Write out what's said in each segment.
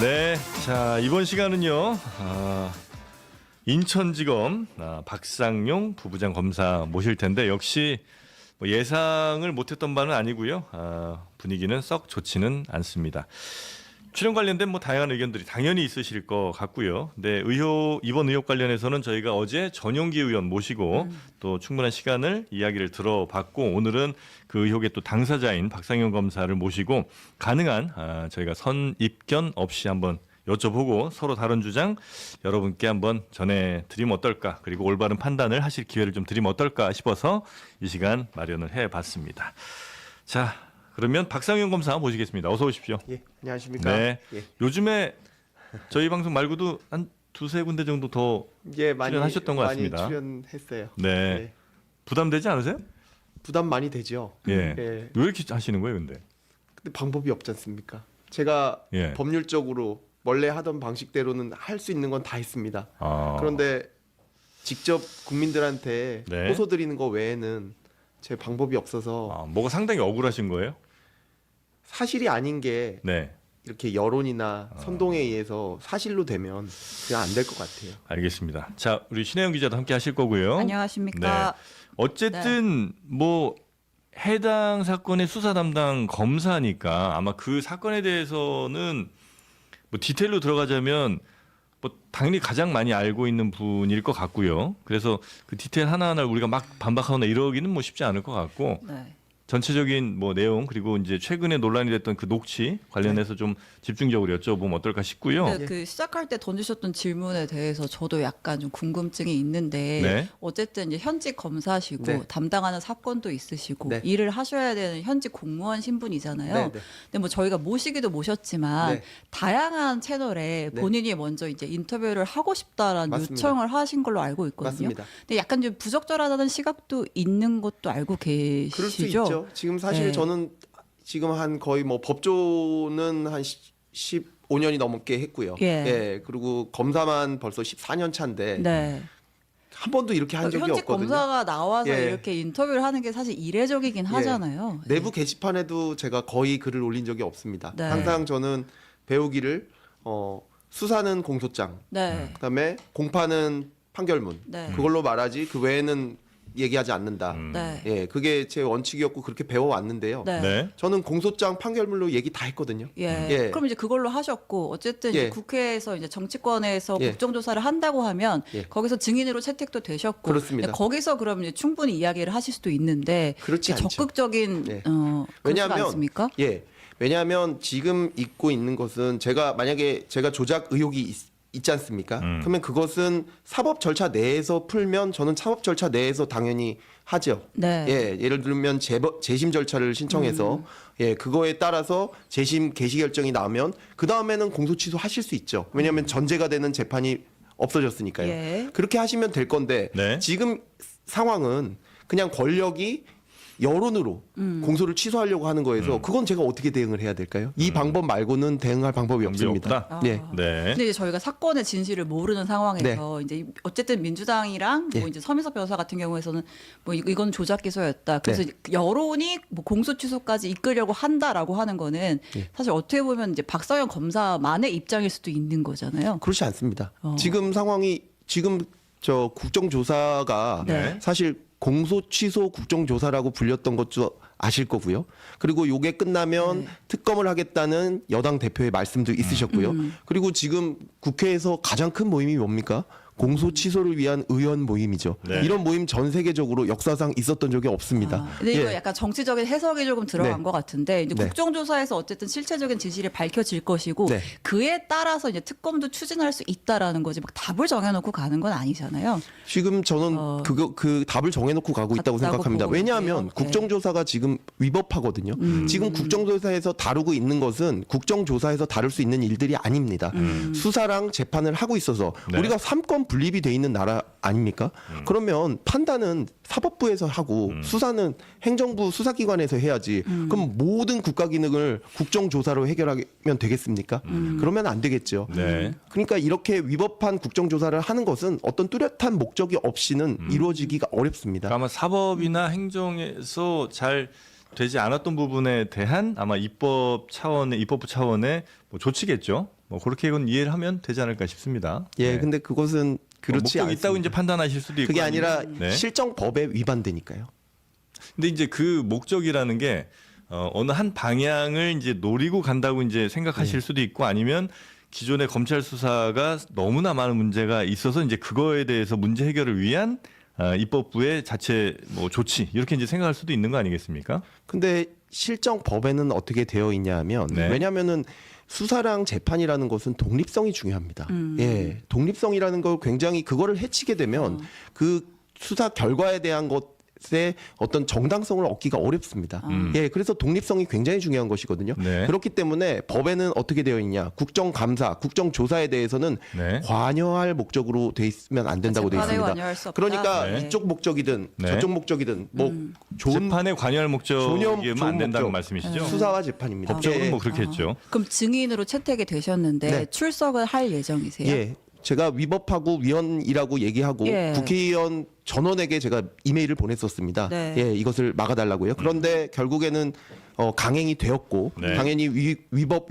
네, 자 이번 시간은요 인천지검 박상용 부부장 검사 모실 텐데 역시 뭐 예상을 못했던 바는 아니고요. 분위기는 썩 좋지는 않습니다. 출연 관련된 뭐 다양한 의견들이 당연히 있으실 것 같고요. 네, 이번 의혹 관련해서는 저희가 어제 전용기 의원 모시고 또 충분한 시간을 이야기를 들어봤고 오늘은 그 의혹의 또 당사자인 박상용 검사를 모시고 가능한 저희가 선입견 없이 한번 여쭤보고 서로 다른 주장 여러분께 한번 전해드리면 어떨까, 그리고 올바른 판단을 하실 기회를 좀 드리면 어떨까 싶어서 이 시간 마련을 해봤습니다. 자, 그러면 박상용 검사 모시겠습니다. 어서 오십시오. 예, 안녕하십니까. 네. 예. 요즘에 저희 방송 말고도 한 두세 군데 정도 더 예, 많이 출연하셨던 것 같습니다. 많이 출연했어요. 네. 네. 부담되지 않으세요? 부담 많이 되죠. 예. 예. 왜 이렇게 하시는 거예요, 근데? 근데 방법이 없지 않습니까? 제가 예. 법률적으로 원래 하던 방식대로는 할 수 있는 건 다 했습니다. 아. 그런데 직접 국민들한테 네. 호소 드리는 거 외에는 제 방법이 없어서 뭐가 상당히 억울하신 거예요? 사실이 아닌 게 네. 이렇게 여론이나 선동에 의해서 사실로 되면 그냥 안 될 것 같아요. 알겠습니다. 자, 우리 신혜영 기자도 함께 하실 거고요. 안녕하십니까. 네. 어쨌든 뭐 해당 사건의 수사 담당 검사니까 아마 그 사건에 대해서는 뭐 디테일로 들어가자면 뭐 당연히 가장 많이 알고 있는 분일 것 같고요. 그래서 그 디테일 하나하나를 우리가 막 반박하거나 이러기는 뭐 쉽지 않을 것 같고 네. 전체적인 뭐 내용 그리고 이제 최근에 논란이 됐던 그 녹취 관련해서 좀 집중적으로 여쭤보면 어떨까 싶고요. 근데 그 시작할 때 던지셨던 질문에 대해서 저도 약간 좀 궁금증이 있는데 네. 어쨌든 이제 현직 검사시고 네. 담당하는 사건도 있으시고 네. 일을 하셔야 되는 현직 공무원 신분이잖아요. 네, 네. 근데 뭐 저희가 모시기도 모셨지만 네. 다양한 채널에 네. 본인이 먼저 이제 인터뷰를 하고 싶다라는 맞습니다. 요청을 하신 걸로 알고 있거든요. 맞습니다. 근데 약간 좀 부적절하다는 시각도 있는 것도 알고 계시죠? 그럴 수 있죠. 지금 사실 네. 저는 지금 한 거의 뭐 법조는 한 15년이 넘게 했고요. 예. 그리고 검사만 벌써 14년 차인데 네. 한 번도 이렇게 한 적이 현직 없거든요. 검사가 나와서 예. 이렇게 인터뷰를 하는 게 사실 이례적이긴 하잖아요. 내부 게시판에도 제가 거의 글을 올린 적이 없습니다. 네. 항상 저는 배우기를 수사는 공소장, 네. 그다음에 공판은 판결문. 네. 그걸로 말하지 그 외에는 얘기하지 않는다. 네. 예, 그게 제 원칙이었고 그렇게 배워왔는데요. 네. 네. 저는 공소장 판결문로 얘기 다 했거든요. 예. 예. 그럼 이제 그걸로 하셨고 어쨌든 이제 예. 국회에서 이제 정치권에서 예. 국정조사를 한다고 하면 예. 거기서 증인으로 채택도 되셨고 그렇습니다. 거기서 그럼 이제 충분히 이야기를 하실 수도 있는데 그렇지 이제 않죠. 적극적인 예. 왜냐하면 않습니까? 예. 왜냐하면 지금 있고 있는 것은 만약에 제가 조작 의혹이 있지 않습니까? 그러면 그것은 사법 절차 내에서 풀면 저는 사법 절차 내에서 당연히 하죠. 네. 예, 예를 들면 재심 절차를 신청해서 예, 그거에 따라서 재심 개시 결정이 나오면 그 다음에는 공소 취소하실 수 있죠. 왜냐하면 전제가 되는 재판이 없어졌으니까요. 예. 그렇게 하시면 될 건데 네. 지금 상황은 그냥 권력이 여론으로 공소를 취소하려고 하는 거에서 그건 제가 어떻게 대응을 해야 될까요? 이 방법 말고는 대응할 방법이 없습니다. 없다? 예. 네. 근데 이제 저희가 사건의 진실을 모르는 상황에서 이제 어쨌든 민주당이랑 예. 뭐 이제 서민석 변호사 같은 경우에서는 뭐 이건 조작 기소였다. 그래서 네. 여론이 뭐 공소 취소까지 이끌려고 한다라고 하는 거는 예. 사실 어떻게 보면 이제 박상현 검사만의 입장일 수도 있는 거잖아요. 그렇지 않습니다. 어. 지금 상황이 지금 국정조사가 네. 사실 공소 취소 국정조사라고 불렸던 것도 아실 거고요. 그리고 요게 끝나면 특검을 하겠다는 여당 대표의 말씀도 있으셨고요. 그리고 지금 국회에서 가장 큰 모임이 뭡니까? 공소 취소를 위한 의원 모임이죠. 네. 이런 모임 전 세계적으로 역사상 있었던 적이 없습니다. 근데 이거 예. 약간 정치적인 해석이 조금 들어간 네. 것 같은데 이제 네. 국정조사에서 어쨌든 실체적인 진실이 밝혀질 것이고 네. 그에 따라서 이제 특검도 추진할 수 있다라는 거지 막 답을 정해놓고 가는 건 아니잖아요. 지금 저는 그 답을 정해놓고 가고 있다고 같다고 생각합니다. 보고 왜냐하면 있네요. 국정조사가 지금 위법하거든요. 지금 국정조사에서 다루고 있는 것은 국정조사에서 다룰 수 있는 일들이 아닙니다. 수사랑 재판을 하고 있어서 네. 우리가 3권 분립이 돼 있는 나라 아닙니까? 그러면 판단은 사법부에서 하고 수사는 행정부 수사기관에서 해야지. 그럼 모든 국가기능을 국정조사로 해결하면 되겠습니까? 그러면 안 되겠죠. 네. 그러니까 이렇게 위법한 국정조사를 하는 것은 어떤 뚜렷한 목적이 없이는 이루어지기가 어렵습니다. 그러니까 아마 사법이나 행정에서 잘 되지 않았던 부분에 대한 아마 입법부 차원의 뭐 조치겠죠. 뭐 그렇게는 이해를 하면 되지 않을까 싶습니다. 예, 네. 근데 그것은 그렇지 목적이 않습니다. 있다고 이제 판단하실 수도 있고 그게 아니라 네. 실정법에 위반되니까요. 근데 이제 그 목적이라는 게 어느 한 방향을 이제 노리고 간다고 이제 생각하실 수도 있고 아니면 기존의 검찰 수사가 너무나 많은 문제가 있어서 이제 그거에 대해서 문제 해결을 위한 입법부의 자체 뭐 조치 이렇게 이제 생각할 수도 있는 거 아니겠습니까? 근데 실정법에는 어떻게 되어 있냐면 네. 왜냐하면은 수사랑 재판이라는 것은 독립성이 중요합니다. 예, 독립성이라는 걸 굉장히 그거를 해치게 되면 그 수사 결과에 대한 것에 어떤 정당성을 얻기가 어렵습니다. 예, 그래서 독립성이 굉장히 중요한 것이거든요. 네. 그렇기 때문에 법에는 어떻게 되어 있냐? 국정감사, 국정조사에 대해서는 네. 관여할 목적으로 돼 있으면 안 된다고 돼 재판에 있습니다. 관여할 수 없다. 그러니까 네. 이쪽 목적이든 네. 저쪽 목적이든 뭐 좋은 재판에 관여할 목적이면 좋은 안 된다는 목적. 말씀이시죠? 수사와 재판입니다. 법적으로 예, 뭐 그렇게 했죠. 그럼 증인으로 채택이 되셨는데 네. 출석을 할 예정이세요? 예. 제가 위법하고 위헌이라고 얘기하고 예. 국회의원 전원에게 제가 이메일을 보냈었습니다. 네. 예, 이것을 막아달라고요. 그런데 결국에는 강행이 되었고 네. 당연히 위법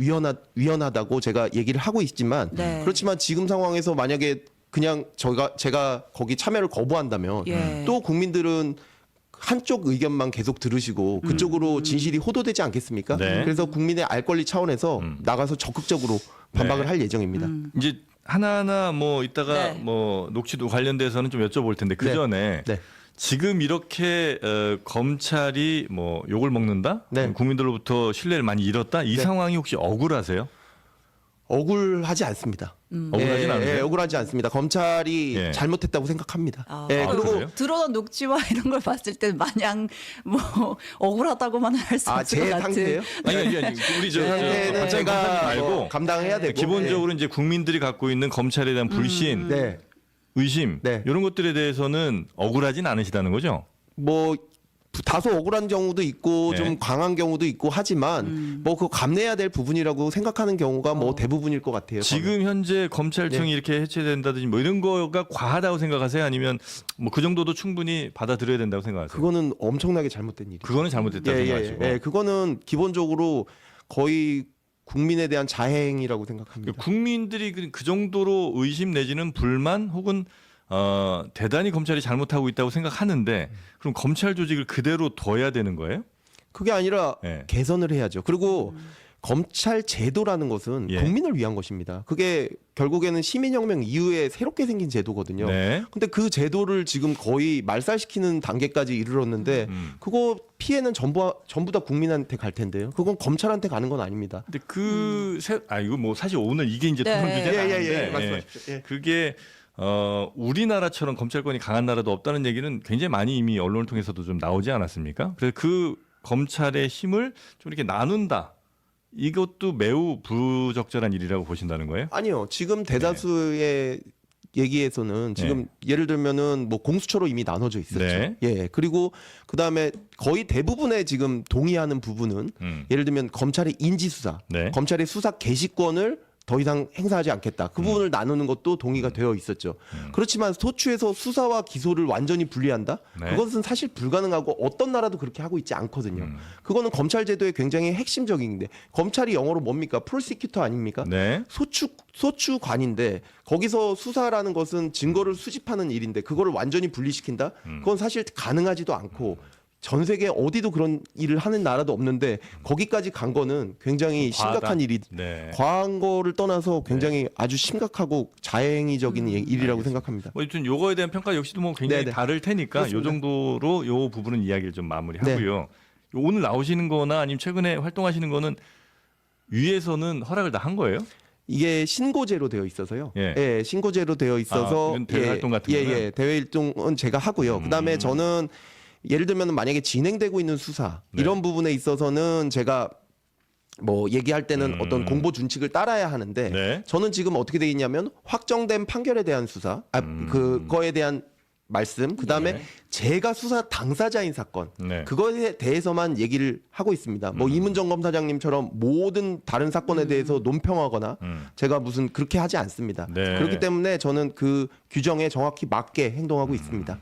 위헌하다고 제가 얘기를 하고 있지만 네. 그렇지만 지금 상황에서 만약에 그냥 제가 거기 참여를 거부한다면 예. 또 국민들은 한쪽 의견만 계속 들으시고 그쪽으로 진실이 호도되지 않겠습니까? 네. 그래서 국민의 알 권리 차원에서 나가서 적극적으로 반박을 네. 할 예정입니다. 이제 하나하나 뭐 이따가 네. 뭐 녹취도 관련돼서는 좀 여쭤볼 텐데 그 전에 네. 지금 이렇게 검찰이 뭐 욕을 먹는다, 네. 국민들로부터 신뢰를 많이 잃었다 이 네. 상황이 혹시 억울하세요? 억울하지 않습니다. 억울하진 않으세요? 억울하지 않습니다. 검찰이 예. 잘못했다고 생각합니다. 아, 그리고 그래요? 들어온 녹취와 이런 걸 봤을 때 마냥 뭐 억울하다고만 할 수 없을 제 것 같은. 상태예요? 아니 우리 제 상태는 검찰 제가 말고 뭐 감당해야 되고 기본적으로 이제 국민들이 갖고 있는 검찰에 대한 불신, 네. 의심 네. 이런 것들에 대해서는 억울하진 않으시다는 거죠? 뭐 다소 억울한 경우도 있고 네. 좀 강한 경우도 있고 하지만 뭐 그거 감내해야 될 부분이라고 생각하는 경우가 뭐 대부분일 것 같아요. 저는. 지금 현재 검찰청이 네. 이렇게 해체된다든지 뭐 이런 거가 과하다고 생각하세요? 아니면 뭐 그 정도도 충분히 받아들여야 된다고 생각하세요? 그거는 엄청나게 잘못된 일이죠. 그거는 잘못됐다고 생각하시고 그거는 기본적으로 거의 국민에 대한 자해행위라고 생각합니다. 국민들이 그 정도로 의심 내지는 불만 혹은 대단히 검찰이 잘못하고 있다고 생각하는데 그럼 검찰 조직을 그대로 둬야 되는 거예요? 그게 아니라 네. 개선을 해야죠. 그리고 검찰 제도라는 것은 예. 국민을 위한 것입니다. 그게 결국에는 시민혁명 이후에 새롭게 생긴 제도거든요. 네. 근데 그 제도를 지금 거의 말살시키는 단계까지 이르렀는데 그거 피해는 전부 다 국민한테 갈 텐데요. 그건 검찰한테 가는 건 아닙니다. 근데 이거 뭐 사실 오늘 이게 이제 토론 네. 주제가 예, 예, 아닌데 예. 말씀하십시오. 예. 그게 우리나라처럼 검찰권이 강한 나라도 없다는 얘기는 굉장히 많이 이미 언론을 통해서도 좀 나오지 않았습니까? 그래서 그 검찰의 힘을 좀 이렇게 나눈다. 이것도 매우 부적절한 일이라고 보신다는 거예요? 아니요. 지금 대다수의 얘기에서는 지금 예를 들면은 뭐 공수처로 이미 나눠져 있었죠. 네. 예. 그리고 그다음에 거의 대부분의 지금 동의하는 부분은 예를 들면 검찰의 인지수사, 네. 검찰의 수사 개시권을 더 이상 행사하지 않겠다. 그 부분을 나누는 것도 동의가 되어 있었죠. 그렇지만 소추에서 수사와 기소를 완전히 분리한다? 네. 그것은 사실 불가능하고 어떤 나라도 그렇게 하고 있지 않거든요. 그거는 검찰 제도의 굉장히 핵심적인데 검찰이 영어로 뭡니까? 프로시큐터 아닙니까? 네. 소추관인데 거기서 수사라는 것은 증거를 수집하는 일인데 그거를 완전히 분리시킨다? 그건 사실 가능하지도 않고 전 세계 어디도 그런 일을 하는 나라도 없는데 거기까지 간 거는 굉장히 과하다. 심각한 일이 네. 과한 거를 떠나서 굉장히 아주 심각하고 자해행위적인 일이라고 생각합니다. 뭐 여튼 요거에 대한 평가 역시도 뭐 굉장히 네네. 다를 테니까 요 그렇습니다. 정도로 요 부분은 이야기를 좀 마무리하고요. 오늘 나오시는 거나 아니면 최근에 활동하시는 거는 위에서는 허락을 다 한 거예요? 이게 신고제로 되어 있어서요. 예. 신고제로 되어 있어서 이건 대외 활동 같은 거는? 대외 활동은 제가 하고요. 그다음에 저는 예를 들면 만약에 진행되고 있는 수사 네. 이런 부분에 있어서는 제가 뭐 얘기할 때는 어떤 공보 준칙을 따라야 하는데 네. 저는 지금 어떻게 돼 있냐면 확정된 판결에 대한 수사, 그거에 대한 말씀, 그다음에 네. 제가 수사 당사자인 사건, 네. 그거에 대해서만 얘기를 하고 있습니다. 뭐 이문정 검사장님처럼 모든 다른 사건에 대해서 논평하거나 제가 무슨 그렇게 하지 않습니다. 네. 그렇기 때문에 저는 그 규정에 정확히 맞게 행동하고 있습니다.